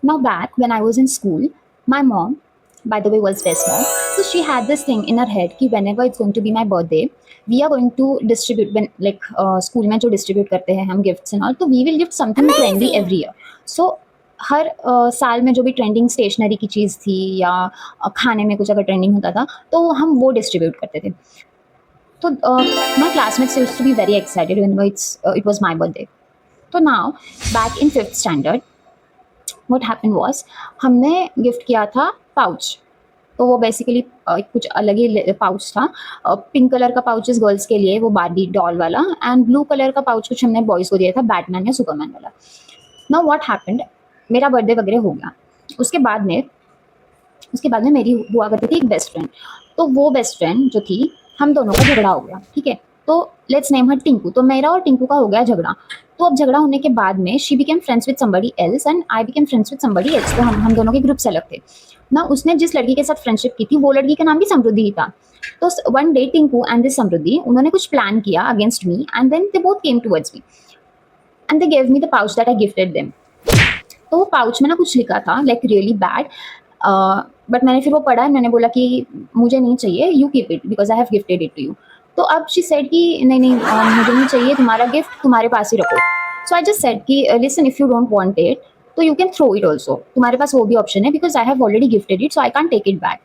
Now, back when I was in school, my mom, by the way, was best mom. So she had this thing in her head कि whenever it's going to be my birthday, we are going to distribute when like school में जो distribute करते हैं हम gifts and all, तो we will give something trendy every year. So हर साल में जो भी ट्रेंडिंग स्टेशनरी की चीज़ थी या खाने में कुछ अगर ट्रेंडिंग होता था तो हम वो डिस्ट्रीब्यूट करते थे. तो my classmates used to be very excited when it was my birthday. तो now back in fifth standard what happened was हमने गिफ्ट किया था पाउच. तो वो बेसिकली कुछ अलग ही पाउच था. पिंक कलर का पाउचेस गर्ल्स के लिए वो बारबी डॉल वाला एंड ब्लू कलर का पाउच कुछ हमने बॉयज़ को दिया था बैटमैन या सुपरमैन वाला. नाउ व्हाट हैपेंड मेरा बर्थडे वगैरह हो गया. उसके बाद में उसके बाद में मेरी हुआ करती थी एक बेस्ट फ्रेंड. तो वो बेस्ट फ्रेंड जो थी हम दोनों का झगड़ा हो गया. ठीक है. तो लेट्स नेम हर टिंकू. तो मेरा और टिंकू का हो गया झगड़ा. तो अब झगड़ा होने के बाद में she became friends with somebody else and I became friends with somebody else. तो हम दोनों के ग्रुप से अलग थे ना. उसने जिस लड़की के साथ फ्रेंडशिप की थी वो लड़की का नाम भी समृद्धि ही था. तो one day Tinku and this Samriddhi उन्होंने कुछ प्लान किया against me and then they both came towards me and they gave me the pouch that I gifted them. तो वो पाउच में ना कुछ लिखा था लाइक रियली बैड. बट मैंने फिर वो पढ़ा एंड मैंने बोला कि मुझे नहीं चाहिए, you keep it because I have gifted it to you. तो अब शी सेड कि नहीं नहीं मुझे नहीं चाहिए, तुम्हारा गिफ्ट तुम्हारे पास ही रखो. सो आई जस्ट सेड कि listen if you don't want it तो you can throw it also. तुम्हारे पास वो भी ऑप्शन है because I have already gifted it so I can't take it back.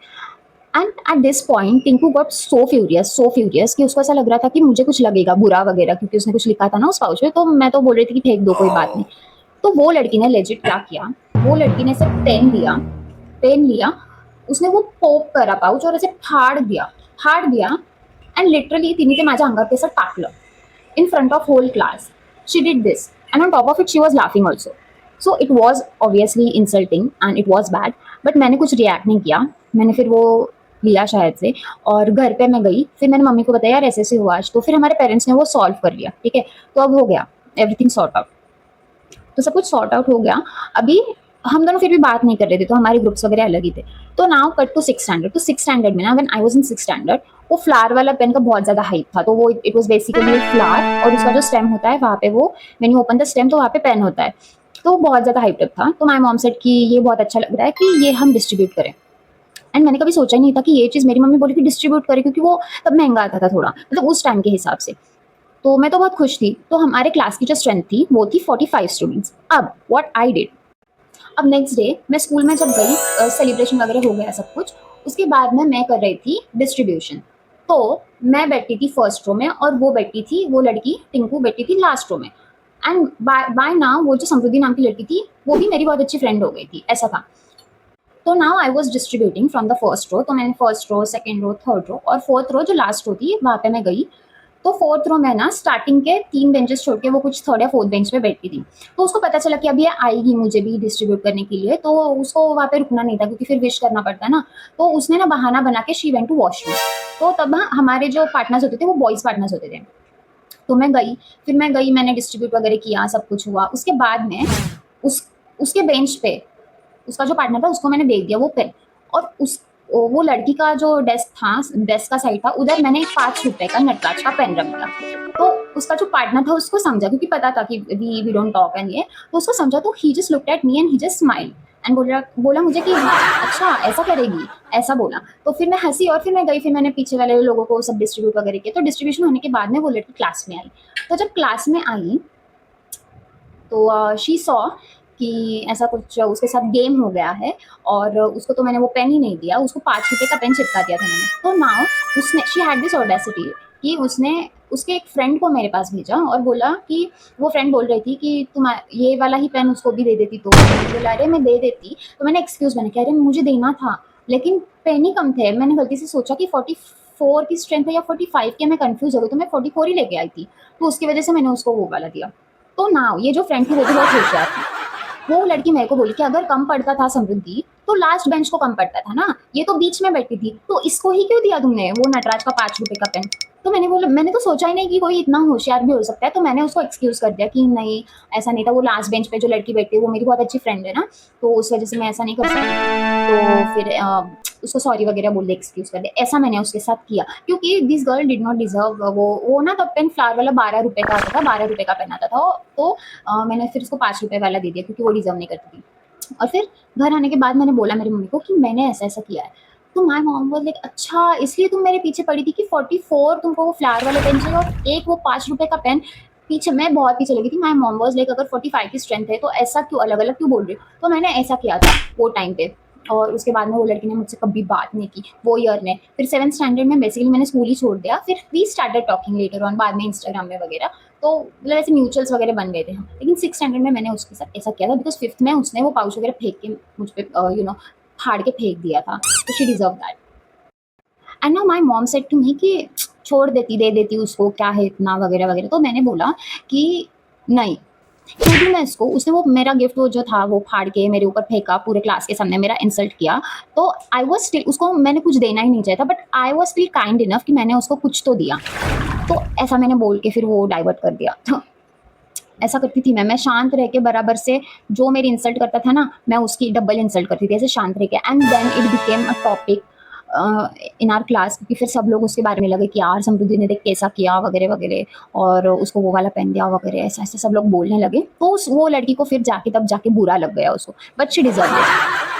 And at this point Tinku got so furious कि उसको ऐसा लग रहा था कि मुझे कुछ लगेगा बुरा वगैरह क्योंकि उसने कुछ लिखा था ना उस पाउच में. तो मैं तो बोल रही थी कि फेंक दो, कोई बात नहीं. तो वो लड़की ने लेजिट क्या किया, वो लड़की ने सिर्फ पेन लिया, उसने वो पोप करा पाउच और ऐसे फाड़ दिया एंड लिटरली तिने ते माझ्या अंगावर असं टाकलं in front of whole class. She did this and on top of it she was laughing also. So it was obviously insulting and it was bad. But मैंने कुछ रिएक्ट नहीं किया. मैंने फिर वो लिया शायद से और घर पे मैं गई. फिर मैंने मम्मी को बताया यार ऐसे ऐसे हुआ आज. तो फिर हमारे पेरेंट्स ने वो सॉल्व कर लिया. ठीक है. तो अब हो गया एवरीथिंग सॉर्ट आउट. तो सब कुछ सॉर्ट आउट हो गया. अभी हम दोनों फिर भी बात नहीं कर रहे थे तो हमारे ग्रुप्स वगैरह अलग ही थे. तो now cut to six standard. तो सिक्स स्टैंडर्ड में ना when I was in six standard वो फ्लावर वाला पेन का बहुत ज्यादा हाइप था. तो वो इट वाज बेसिकली फ्लावर और उसका जो स्टेम होता है वहाँ पे वो when you open the stem तो वहाँ पे पेन होता है. तो वो बहुत ज्यादा हाइप था. तो माय मॉम सेड कि ये बहुत अच्छा लग रहा है कि ये हम डिस्ट्रीब्यूट करें. एंड मैंने कभी सोचा ही नहीं था कि ये चीज़ मेरी मम्मी बोली कि डिस्ट्रीब्यूट करें क्योंकि वो तब महंगा आता था थोड़ा मतलब उस टाइम के हिसाब से. तो मैं तो बहुत खुश थी. तो हमारे क्लास की जो स्ट्रेंथ थी वो थी 45 स्टूडेंट्स. अब व्हाट आई डिड, अब नेक्स्ट डे मैं स्कूल में जब गई सेलिब्रेशन वगैरह हो गया सब कुछ. उसके बाद में मैं कर रही थी डिस्ट्रीब्यूशन. तो मैं बैठी थी फर्स्ट रो में और वो लड़की टिंकू बैठी थी लास्ट रो में. एंड बाय नाउ वो जो समृद्धि नाम की लड़की थी वो भी मेरी बहुत अच्छी फ्रेंड हो गई थी. ऐसा था. तो now I was distributing from the first row. तो मैंने first row, second row, third row और फोर्थ रो जो लास्ट रो थी वहाँ पे मैं गई. तो फोर्थ रो में ना स्टार्टिंग के 3 बेंचेस छोड़ के वो कुछ थर्ड या फोर्थ बेंच पे बैठती थी. तो उसको पता चला कि अब ये आएगी मुझे भी डिस्ट्रीब्यूट करने के लिए. तो उसको वहाँ पे रुकना नहीं था क्योंकि फिर विश करना पड़ता है ना. तो उसने ना बहाना बना के शी वेंट टू वॉशरूम. तो तब हमारे जो पार्टनर्स होते थे वो बॉयज़ पार्टनर्स होते थे. तो मैं गई मैंने डिस्ट्रीब्यूट वगैरह किया, सब कुछ हुआ. उसके बाद में उस उसके बेंच पे उसका जो पार्टनर था उसको मैंने दे दिया वो पेन. और वो लड़की का जो डेस्क का साइड था उधर मैंने 5 रुपए का नटराज का पेन रख दिया. तो उसका जो पार्टनर था उसको समझा क्योंकि पता था कि वी डोंट टॉक एंड ये. तो उसको समझा तो he just looked at me and he just smile and बोला मुझे कि अच्छा ऐसा करेगी, ऐसा बोला. तो फिर मैं हंसी और फिर मैं गई. फिर मैंने पीछे वाले लोगों को सब डिस्ट्रीब्यूट वगैरह किया. तो डिस्ट्रीब्यूशन होने के बाद में वो लड़की क्लास में आई. तो जब क्लास में आई तो शी सॉ कि ऐसा कुछ उसके साथ गेम हो गया है. और उसको तो मैंने वो पेन ही नहीं दिया, उसको 5 रुपए का पेन चिपका दिया था मैंने. तो नाउ उसने शी हैड दिस ऑडेसिटी कि उसने उसके एक फ्रेंड को मेरे पास भेजा और बोला कि वो फ्रेंड बोल रही थी कि तुम ये वाला ही पेन उसको भी दे देती. तो मैंने बोला अरे मैं दे देती. तो मैंने एक्सक्यूज़ बना कि अरे मुझे देना था लेकिन पेन ही कम थे. मैंने गलती से सोचा कि 44 की स्ट्रेंथ है या 45 की, मैं कन्फ्यूज़ हो गई. तो मैं 44 ही लेके आई थी. तो उसकी वजह से मैंने उसको वो वाला दिया. तो नाउ ये जो फ्रेंड थी वो भी बहुत होशियार थी. वो लड़की मेरे को बोली कि अगर कम पड़ता था समृद्धि तो लास्ट बेंच को कम पड़ता था ना, ये तो बीच में बैठी थी तो इसको ही क्यों दिया तुमने वो नटराज का 5 रुपए का पेन. तो मैंने बोला मैंने तो सोचा ही नहीं कि कोई इतना होशियार भी हो सकता है. तो मैंने उसको एक्सक्यूज कर दिया कि नहीं ऐसा नहीं था, वो लास्ट बेंच पे जो लड़की बैठी है वो मेरी बहुत अच्छी फ्रेंड है ना, तो उस वजह से मैं ऐसा नहीं कर सकती. तो फिर उसको सॉरी वगैरह बोल दे, एक्सक्यूज कर दे. ऐसा मैंने उसके साथ किया क्योंकि this girl did not deserve वो ना तब पेन फ्लावर वाला 12 रुपए का आता था, 12 रुपए का पेन आता था. तो मैंने फिर उसको 5 रुपए वाला दे दिया क्योंकि वो डिजर्व नहीं करती थी. और फिर घर आने के बाद मैंने बोला मेरी मम्मी को कि मैंने ऐसा-ऐसा किया है। तो माय मॉम वाज़ लाइक अच्छा इसलिए तुम मेरे पीछे पड़ी थी कि 44 तुमको वो फ्लावर वाले पेन चाहिए और एक वो ₹5 का पेन। पीछे मैं बहुत पीछे लगी थी। माय मॉम वाज़ लाइक अगर 45 की स्ट्रेंथ है तो ऐसा क्यों अलग-अलग क्यों बोल रही हो? तो मैंने ऐसा किया था वो टाइम पे। और उसके बाद में वो लड़की ने मुझसे कभी बात नहीं की वो ईयर में। फिर 7th स्टैंडर्ड में बेसिकली मैंने स्कूल ही छोड़ दिया। फिर we started talking later on बाद में इंस्टाग्राम में वगैरह। तो मतलब ऐसे म्यूचुअल्स वगैरह बन गए थे हम। लेकिन 6th स्टैंडर्ड में मैंने उसके साथ ऐसा किया था बिकॉज़ 5th में उसने वो पाउच वगैरह फेंक के मुझ पे फाड़ के फेंक दिया था। तो she deserved that. And now my mom said to me कि छोड़ देती, दे देती उसको, क्या है इतना वगैरह, वगैरह। तो मैंने बोला कि नहीं, क्यों दूँ मैं इसको? उसने वो मेरा गिफ्ट वो जो था वो फाड़ के मेरे ऊपर फेंका, पूरे क्लास के सामने मेरा इंसल्ट किया। तो आई वाज़ स्टिल उसको मैंने कुछ देना ही नहीं चाहिए था but I was still kind enough कि मैंने उसको कुछ तो दिया। तो ऐसा मैंने बोल के फिर वो डाइवर्ट कर दिया। तो ऐसा करती थी मैं शांत रह के बराबर से जो मेरी इंसल्ट करता था ना, मैं उसकी डबल इंसल्ट करती थी ऐसे शांत रह के and then it became a topic in our class क्योंकि फिर सब लोग उसके बारे में लगे कि यार समृद्धि ने देख कैसा किया वगैरह वगैरह और उसको वो वाला पहन दिया वगैरह ऐसा ऐसा सब लोग बोलने लगे तो वो लड़की को फिर जाके तब जाके बुरा लग गया उसको बट शी डिजर्व इट।